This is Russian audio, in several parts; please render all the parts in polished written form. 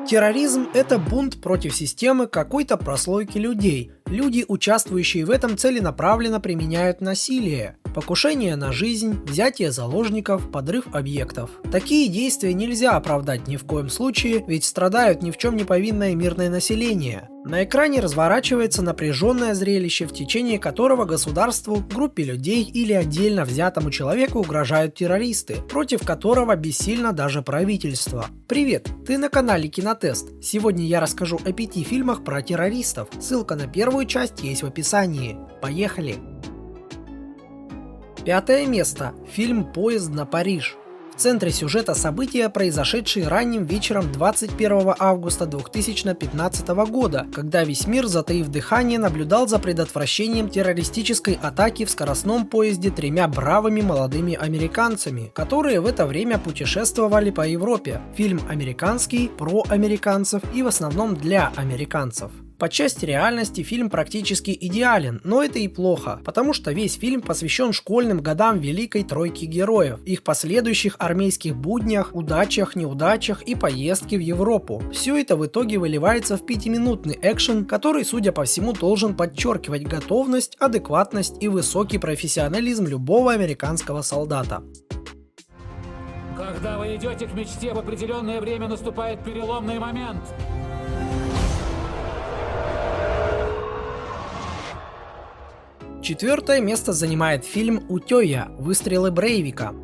Терроризм – это бунт против системы какой-то прослойки людей. Люди, участвующие в этом, целенаправленно применяют насилие, покушение на жизнь, взятие заложников, подрыв объектов. Такие действия нельзя оправдать ни в коем случае, ведь страдают ни в чем не повинное мирное население. На экране разворачивается напряженное зрелище, в течение которого государству, группе людей или отдельно взятому человеку угрожают террористы, против которого бессильно даже правительство. Привет, ты на канале Кинотест. Сегодня я расскажу о 5 фильмах про террористов. Ссылка на первую часть есть в описании. Поехали! 5 место. Фильм «Поезд на Париж». В центре сюжета события, произошедшие ранним вечером 21 августа 2015 года, когда весь мир, затаив дыхание, наблюдал за предотвращением террористической атаки в скоростном поезде 3 бравыми молодыми американцами, которые в это время путешествовали по Европе. Фильм американский, про американцев и в основном для американцев. По части реальности фильм практически идеален, но это и плохо, потому что весь фильм посвящен школьным годам Великой Тройки героев, их последующих армейских буднях, удачах, неудачах и поездке в Европу. Все это в итоге выливается в 5-минутный экшен, который, судя по всему, должен подчеркивать готовность, адекватность и высокий профессионализм любого американского солдата. Когда вы идете к мечте, в определенное время наступает переломный момент. Четвертое место занимает фильм «Утёя. Выстрелы Брейвика».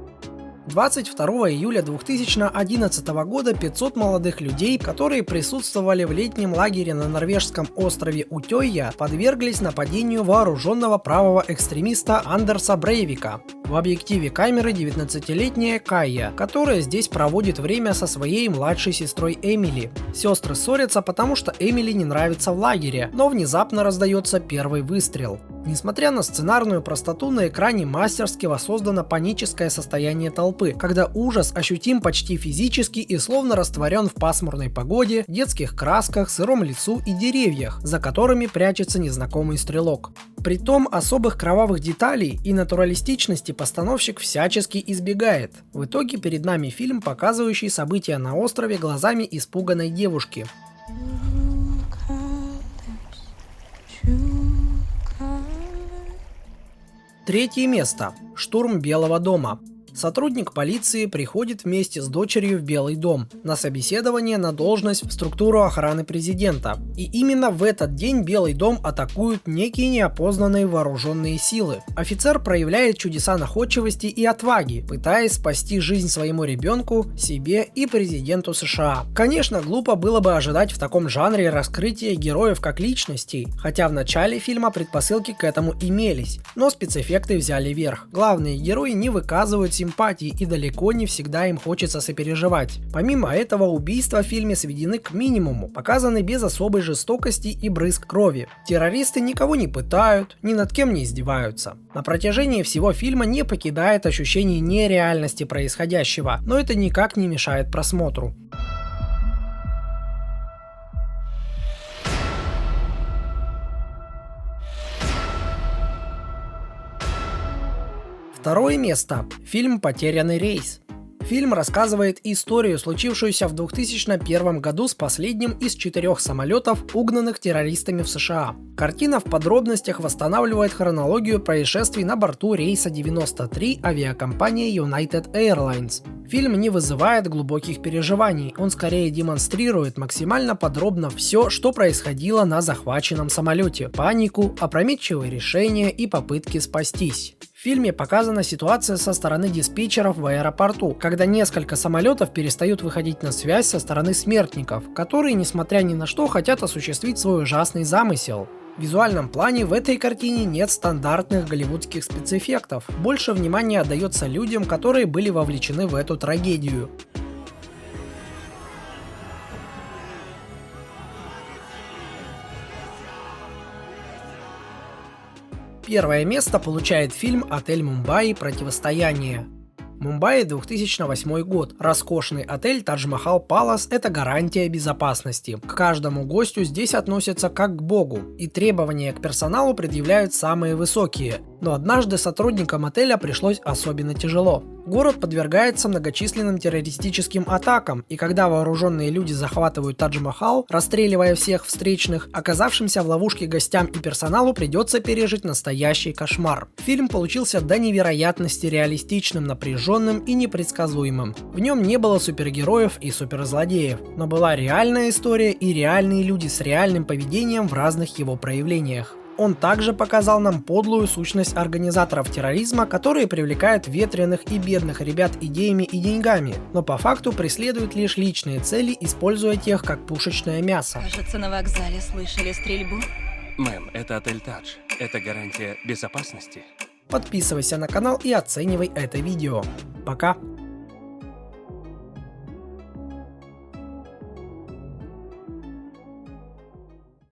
22 июля 2011 года 500 молодых людей, которые присутствовали в летнем лагере на норвежском острове Утёя, подверглись нападению вооруженного правого экстремиста Андерса Брейвика. В объективе камеры 19-летняя Кайя, которая здесь проводит время со своей младшей сестрой Эмили. Сестры ссорятся, потому что Эмили не нравится в лагере, но внезапно раздается первый выстрел. Несмотря на сценарную простоту, на экране мастерски воссоздано паническое состояние толпы, когда ужас ощутим почти физически и словно растворен в пасмурной погоде, детских красках, сыром лесу и деревьях, за которыми прячется незнакомый стрелок. Притом особых кровавых деталей и натуралистичности постановщик всячески избегает. В итоге перед нами фильм, показывающий события на острове глазами испуганной девушки. Третье место. Штурм Белого дома. Сотрудник полиции приходит вместе с дочерью в Белый дом на собеседование на должность в структуру охраны президента. И именно в этот день Белый дом атакуют некие неопознанные вооруженные силы. Офицер проявляет чудеса находчивости и отваги, пытаясь спасти жизнь своему ребенку, себе и президенту США. Конечно, глупо было бы ожидать в таком жанре раскрытия героев как личностей, хотя в начале фильма предпосылки к этому имелись, но спецэффекты взяли верх. Главные герои не выказывают симпатии и далеко не всегда им хочется сопереживать. Помимо этого, убийства в фильме сведены к минимуму, показаны без особой жестокости и брызг крови. Террористы никого не пытают, ни над кем не издеваются. На протяжении всего фильма не покидает ощущение нереальности происходящего, но это никак не мешает просмотру. Второе место. Фильм «Потерянный рейс». Фильм рассказывает историю, случившуюся в 2001 году с последним из 4 самолетов, угнанных террористами в США. Картина в подробностях восстанавливает хронологию происшествий на борту рейса 93 авиакомпании United Airlines. Фильм не вызывает глубоких переживаний, он скорее демонстрирует максимально подробно все, что происходило на захваченном самолете: панику, опрометчивые решения и попытки спастись. В фильме показана ситуация со стороны диспетчеров в аэропорту, когда несколько самолетов перестают выходить на связь со стороны смертников, которые, несмотря ни на что, хотят осуществить свой ужасный замысел. В визуальном плане в этой картине нет стандартных голливудских спецэффектов, больше внимания отдается людям, которые были вовлечены в эту трагедию. Первое место получает фильм «Отель Мумбаи. Противостояние». Мумбаи, 2008 год. Роскошный отель Тадж Махал Палас – это гарантия безопасности. К каждому гостю здесь относятся как к богу, и требования к персоналу предъявляют самые высокие. Но однажды сотрудникам отеля пришлось особенно тяжело. Город подвергается многочисленным террористическим атакам, и когда вооруженные люди захватывают Тадж-Махал, расстреливая всех встречных, оказавшимся в ловушке гостям и персоналу придется пережить настоящий кошмар. Фильм получился до невероятности реалистичным, напряженным и непредсказуемым. В нем не было супергероев и суперзлодеев, но была реальная история и реальные люди с реальным поведением в разных его проявлениях. Он также показал нам подлую сущность организаторов терроризма, которые привлекают ветреных и бедных ребят идеями и деньгами, но по факту преследуют лишь личные цели, используя тех как пушечное мясо. Кажется, на вокзале слышали стрельбу. Мэм, это отель Тадж. Это гарантия безопасности. Подписывайся на канал и оценивай это видео. Пока!